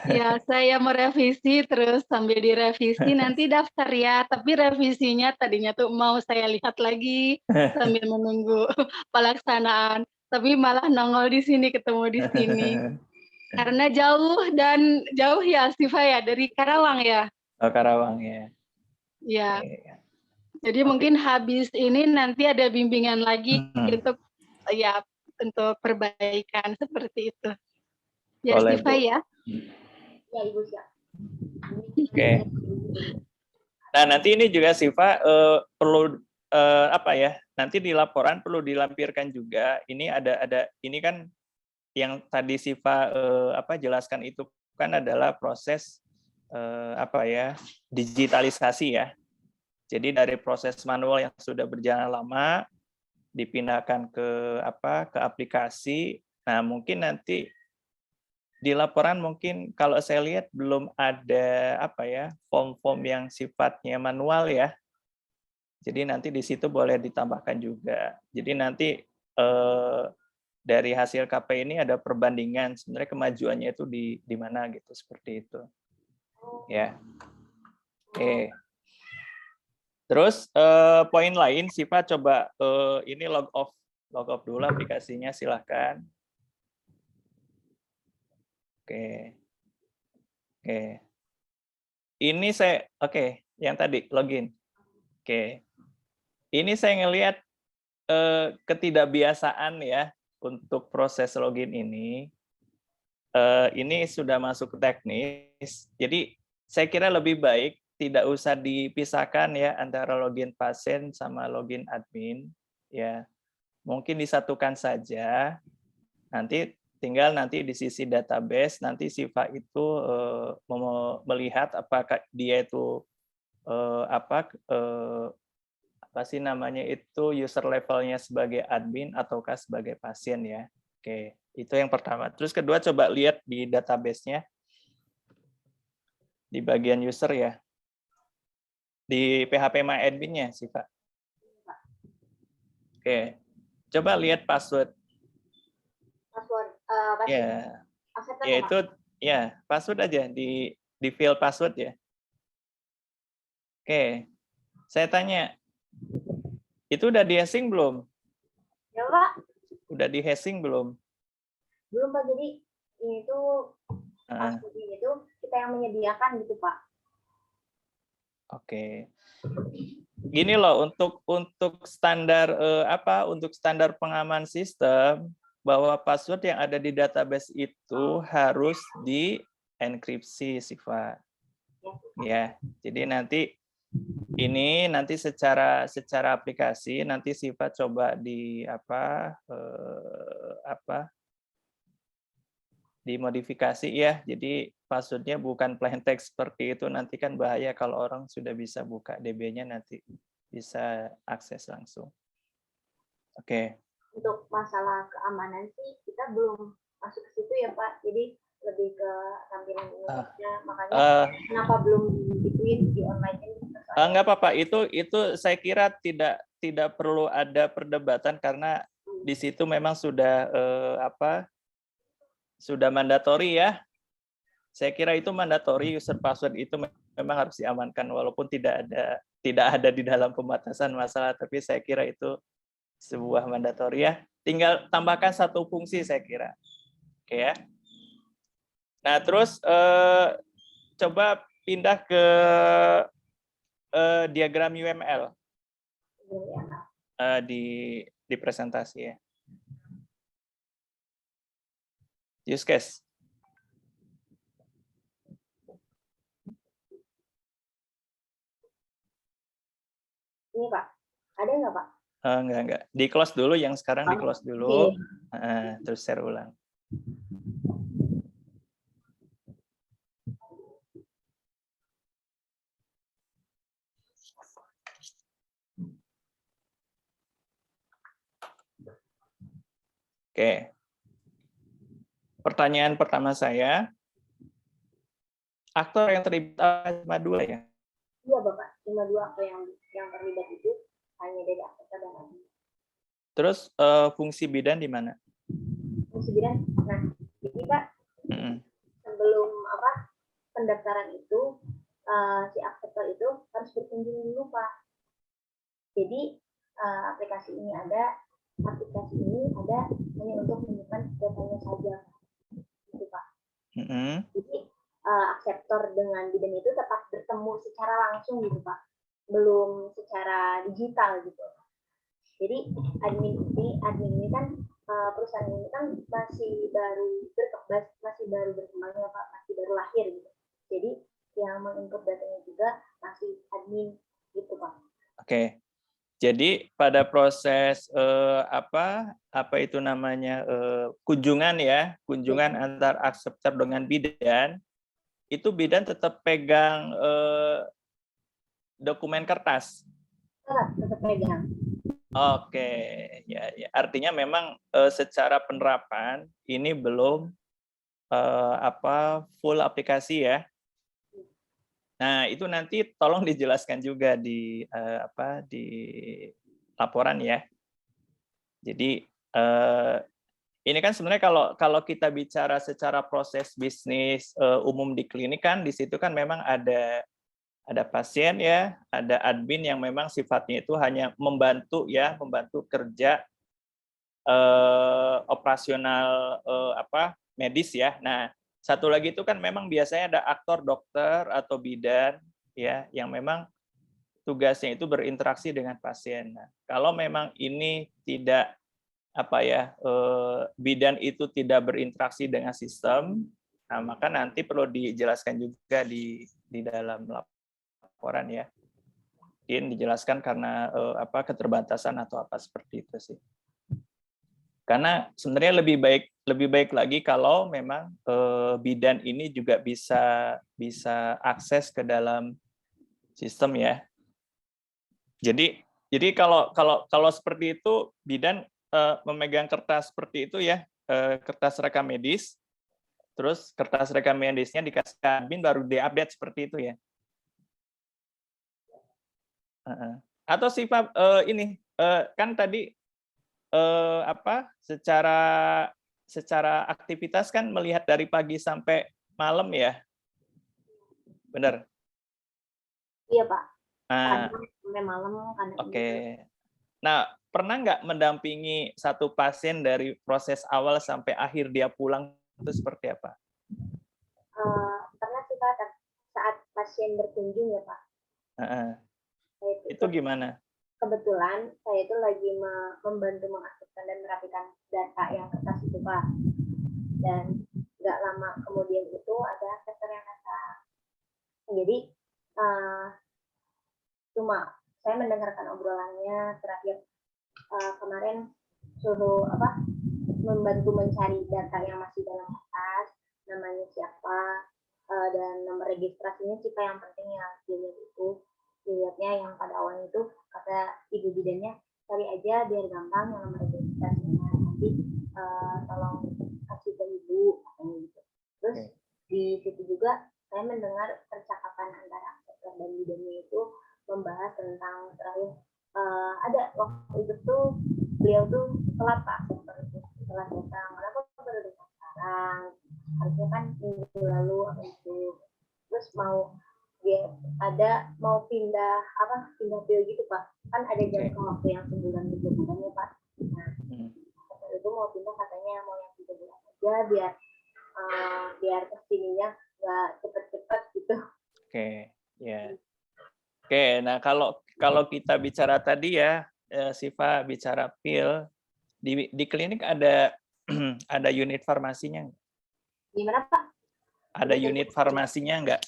ya saya merevisi terus sambil direvisi nanti daftar ya, tapi revisinya tadinya tuh mau saya lihat lagi sambil menunggu pelaksanaan, tapi malah nongol di sini, ketemu di sini. Karena jauh ya Siva ya, dari Karawang ya? Oh, Karawang ya. Iya. Jadi mungkin habis ini nanti ada bimbingan lagi untuk perbaikan seperti itu. Ya, Boleh, Siva Bu. ya. Ya, Ibu siap. Oke. Nah, nanti ini juga Siva perlu nanti di laporan perlu dilampirkan juga. Ini ada ini kan yang tadi Siva jelaskan itu kan adalah proses digitalisasi ya. Jadi dari proses manual yang sudah berjalan lama dipindahkan ke aplikasi. Nah, mungkin nanti di laporan mungkin kalau saya lihat belum ada form-form yang sifatnya manual ya. Jadi nanti di situ boleh ditambahkan juga. Jadi nanti dari hasil KP ini ada perbandingan sebenarnya kemajuannya itu di mana gitu, seperti itu. Ya. Oke. Terus poin lain Siva coba ini log off dulu aplikasinya, silahkan. Oke. Ini yang tadi login. Oke. Ini saya ngelihat ketidakbiasaan ya untuk proses login ini. Ini sudah masuk ke teknis. Jadi saya kira lebih baik tidak usah dipisahkan ya antara login pasien sama login admin ya. Mungkin disatukan saja. Nanti tinggal di sisi database nanti Siva itu melihat apakah dia itu user levelnya sebagai admin ataukah sebagai pasien ya. Oke, itu yang pertama. Terus kedua coba lihat di database-nya. Di bagian user ya. Di PHP My Admin-nya, Siva. Oke. Coba lihat password. Password, Ya, accepted ya, Pak? yaitu ya, password aja di field password ya. Oke. Saya tanya, itu udah di-hashing belum? Ya, Pak. Udah di-hashing belum? Belum, Pak. Jadi ini tuh password ini tuh kita yang menyediakan gitu, Pak. Oke. Gini loh, untuk standar untuk standar pengaman sistem, bahwa password yang ada di database itu harus dienkripsi, Siva. Ya, jadi nanti secara aplikasi nanti Siva coba dimodifikasi ya. Jadi passwordnya bukan plain text seperti itu, nanti kan bahaya kalau orang sudah bisa buka DB-nya nanti bisa akses langsung. Oke. Untuk masalah keamanan sih kita belum masuk ke situ ya, Pak. Jadi lebih ke tampilan ini aja. Makanya kenapa belum digituin di online ini? Enggak apa-apa, itu saya kira tidak perlu ada perdebatan karena di situ memang sudah sudah mandatori ya. Saya kira itu mandatori, user password itu memang harus diamankan walaupun tidak ada di dalam pembatasan masalah, tapi saya kira itu sebuah mandatori ya. Tinggal tambahkan satu fungsi saya kira. Oke ya. Nah, terus coba pindah ke diagram UML di presentasi ya. Use case. Ini, Pak. Ada nggak, Pak? Enggak. Di close dulu, yang sekarang di close dulu. Terus share ulang. Oke. Pertanyaan pertama saya, aktor yang terlibat cuma 2 ya? Iya, Bapak. Cuma 2 aktor yang terlibat itu hanya dari aktor dan admin. Terus fungsi bidan di mana? Fungsi bidan, nah, jadi Pak, sebelum pendaftaran itu si aktor itu harus berkunjung dulu, Pak. Jadi aplikasi ini ada hanya untuk menyimpan datanya saja, gitu, Pak. Jadi akseptor dengan bidan itu tetap bertemu secara langsung gitu, Pak, belum secara digital gitu. Jadi admin ini kan perusahaan ini kan masih baru berkembang ya, Pak, masih baru lahir gitu. Jadi yang menginput datanya juga masih admin gitu, Pak. Oke. Jadi pada proses itu namanya kunjungan antar akseptor dengan bidan, itu bidan tetap pegang dokumen kertas. Tetap pegang. Oke, ya. Artinya memang secara penerapan ini belum full aplikasi ya. Nah, itu nanti tolong dijelaskan juga di laporan ya. Jadi ini kan sebenarnya kalau kita bicara secara proses bisnis umum di klinik kan di situ kan memang ada pasien ya, ada admin yang memang sifatnya itu hanya membantu kerja operasional medis ya. Nah, satu lagi itu kan memang biasanya ada aktor dokter atau bidan ya yang memang tugasnya itu berinteraksi dengan pasien. Nah, kalau memang ini tidak bidan itu tidak berinteraksi dengan sistem, nah maka nanti perlu dijelaskan juga di dalam laporan ya. Mungkin dijelaskan karena keterbatasan atau apa seperti itu sih. Karena sebenarnya lebih baik lagi kalau memang bidan ini juga bisa akses ke dalam sistem ya. Jadi kalau seperti itu bidan memegang kertas seperti itu ya, kertas rekam medis. Terus kertas rekam medisnya dikasih ke admin baru diupdate seperti itu ya. Atau sifat ini kan tadi secara aktivitas kan melihat dari pagi sampai malam ya. Benar. Iya Pak. Nah, Kadang sampai malam, kadang oke. Nah, pernah nggak mendampingi satu pasien dari proses awal sampai akhir dia pulang itu seperti apa? Pernah sih Pak, saat pasien berkunjung ya Pak. Itu gimana? Kebetulan saya itu lagi membantu mengaktifkan dan merapikan data yang kertas itu Pak. Dan nggak lama kemudian itu ada tester yang datang. Jadi cuma saya mendengarkan obrolannya terakhir kemarin suruh membantu mencari data yang masih dalam kertas, namanya siapa, dan nomor registrasinya sih Pak, yang penting yang dilihatnya yang pada awalnya itu kata ibu bidannya cari aja biar gampang yang nomor registrasinya, nanti tolong kasih ke ibu katanya gitu. Terus di situ juga saya mendengar percakapan antara dokter dan bidannya itu membahas tentang terakhir ada waktu itu tuh beliau tuh telat Pak, telat datang, kenapa baru datang sekarang, harusnya kan minggu lalu apa itu. Terus dia mau pindah pil gitu Pak, kan ada jangka waktu yang sebulan 3 bulan ya Pak. Nah itu mau pindah katanya mau yang 3 bulan aja biar kesininya nggak cepet-cepet gitu. Oke, nah kalau kita bicara tadi ya, Siva bicara pil, di klinik ada ada unit farmasinya nggak? Gimana Pak? Ada unit farmasinya nggak?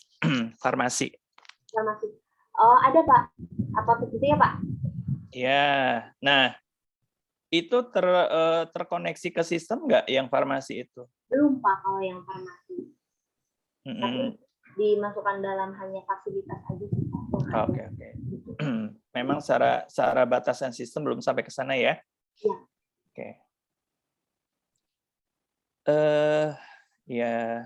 Farmasi. Oh ada Pak. Apa begitu ya Pak? Ya, nah itu terkoneksi ke sistem nggak yang farmasi itu? Belum Pak kalau yang farmasi. Tapi dimasukkan dalam hanya fasilitas aja sih Pak. Oke. Memang secara batasan sistem belum sampai ke sana ya? Iya. Oke. Ya,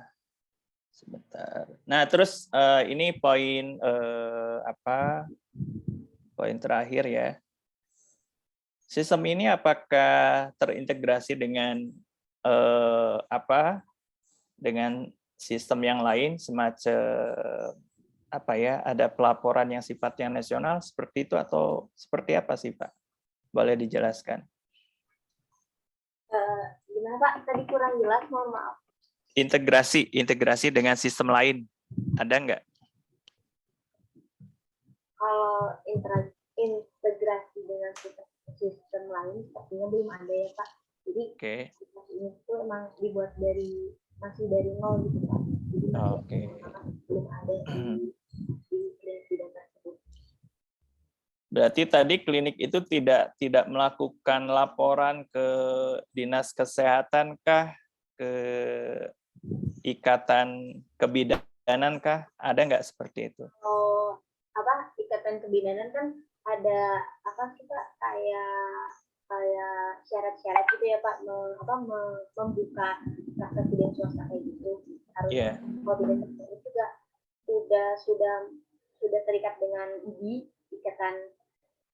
sebentar. Nah, terus ini poin poin terakhir ya. Sistem ini apakah terintegrasi dengan dengan sistem yang lain semacam ada pelaporan yang sifatnya nasional seperti itu atau seperti apa sih Pak? Boleh dijelaskan? Gimana Pak? Tadi kurang jelas, mohon maaf. Integrasi dengan sistem lain ada nggak? Kalau integrasi dengan sistem lain sepertinya belum ada ya Pak. Jadi ini tuh emang dibuat masih dari nol gitu Pak. Jadi belum ada di klinik bidan tersebut. Berarti tadi klinik itu tidak melakukan laporan ke dinas kesehatan kah, ke ikatan kebidanan kah? Ada nggak seperti itu? Oh, ikatan kebidanan kan ada sih Pak, kayak syarat-syarat gitu ya Pak, membuka praktek bidan swasta kayak gitu. Harusnya kalau bidan tersebut juga sudah terikat dengan IBI,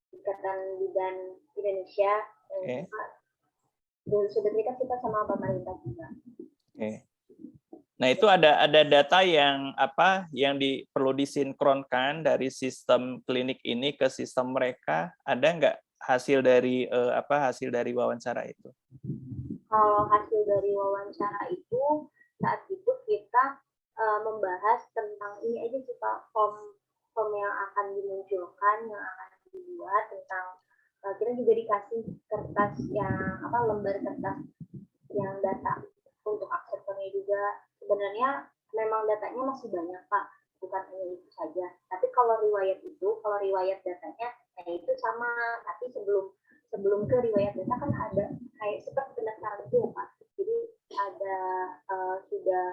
Ikatan Bidan Indonesia, sudah terikat kita sama pemerintah juga. Nah, itu ada data yang perlu disinkronkan dari sistem klinik ini ke sistem mereka. Ada nggak hasil dari wawancara itu? Kalau hasil dari wawancara itu saat itu kita membahas tentang ini aja sih Pak, form yang akan dimunculkan, yang akan dibuat tentang kita juga dikasih kertas yang lembar kertas yang data untuk aksesnya juga. Sebenarnya memang datanya masih banyak Pak, bukan hanya itu saja. Tapi kalau riwayat datanya itu sama, tapi sebelum ke riwayat data kan ada kayak seperti pendaftaran itu ya Pak. Jadi ada sudah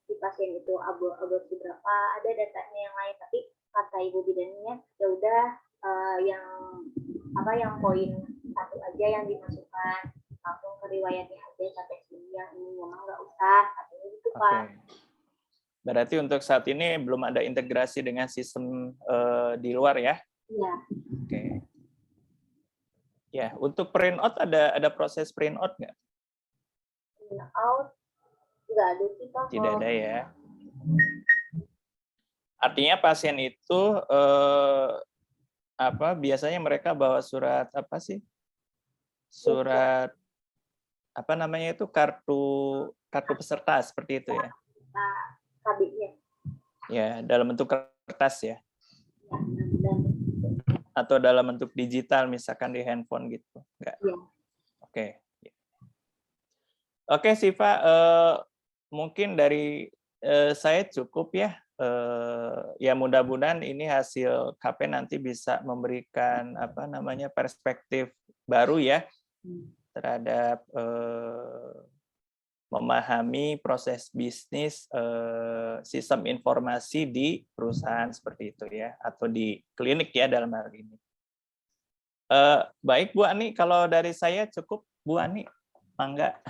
si pasien itu aborsi berapa, ada datanya yang lain, tapi kata ibu bidannya ya udah yang poin satu aja yang dimasukkan, langsung ke riwayatnya aja sampai sini, yang ini memang nggak usah katanya gitu Pak. Berarti untuk saat ini belum ada integrasi dengan sistem di luar ya? Iya. Oke. Ya, untuk print out ada proses print out nggak? Print out nggak ada sih Pak. Tidak ada ya. Artinya pasien itu biasanya mereka bawa surat apa sih? Surat apa namanya itu kartu peserta seperti itu ya? Nah, KB-nya. Ya, dalam bentuk kertas ya. Ya, dan Atau dalam bentuk digital misalkan di handphone gitu. Enggak. ya. Oke. Oke, Siva, mungkin dari saya cukup ya. Ya mudah-mudahan ini hasil KP nanti bisa memberikan perspektif baru ya terhadap memahami proses bisnis sistem informasi di perusahaan seperti itu ya, atau di klinik ya dalam hal ini. Baik Bu Ani, kalau dari saya cukup Bu Ani, mangga.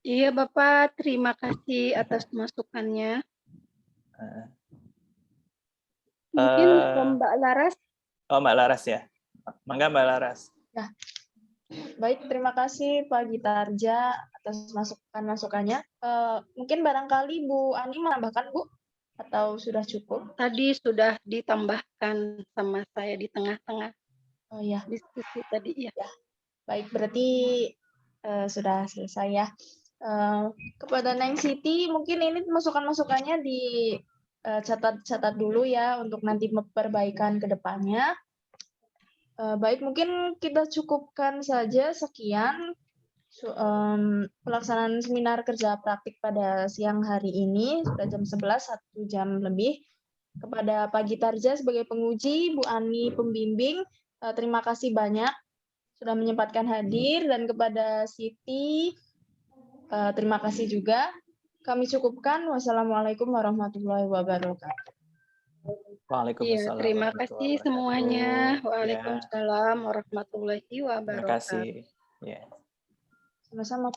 Iya Bapak, terima kasih atas masukannya. Mungkin Mbak Laras. Oh Mbak Laras ya, mangga Mbak Laras. Ya. Baik, terima kasih Pak Gitarja atas masukan-masukannya. Mungkin barangkali Bu Ani menambahkan Bu, atau sudah cukup? Tadi sudah ditambahkan sama saya di tengah-tengah Oh ya, diskusi tadi ya. baik, berarti sudah selesai ya. Kepada Neng Siti, mungkin ini masukan-masukannya dicatat dulu ya untuk nanti perbaikan ke depannya. Baik, mungkin kita cukupkan saja sekian pelaksanaan seminar kerja praktik pada siang hari ini, sudah jam 11, 1 jam lebih. Kepada Pak Gitarja sebagai penguji, Bu Ani pembimbing, terima kasih banyak sudah menyempatkan hadir, dan kepada Siti, terima kasih juga. Kami cukupkan. Wassalamualaikum warahmatullahi wabarakatuh. Waalaikumsalam. Iya, terima kasih semuanya. Waalaikumsalam warahmatullahi Terima wabarakatuh. kasih. Ya. Sama-sama.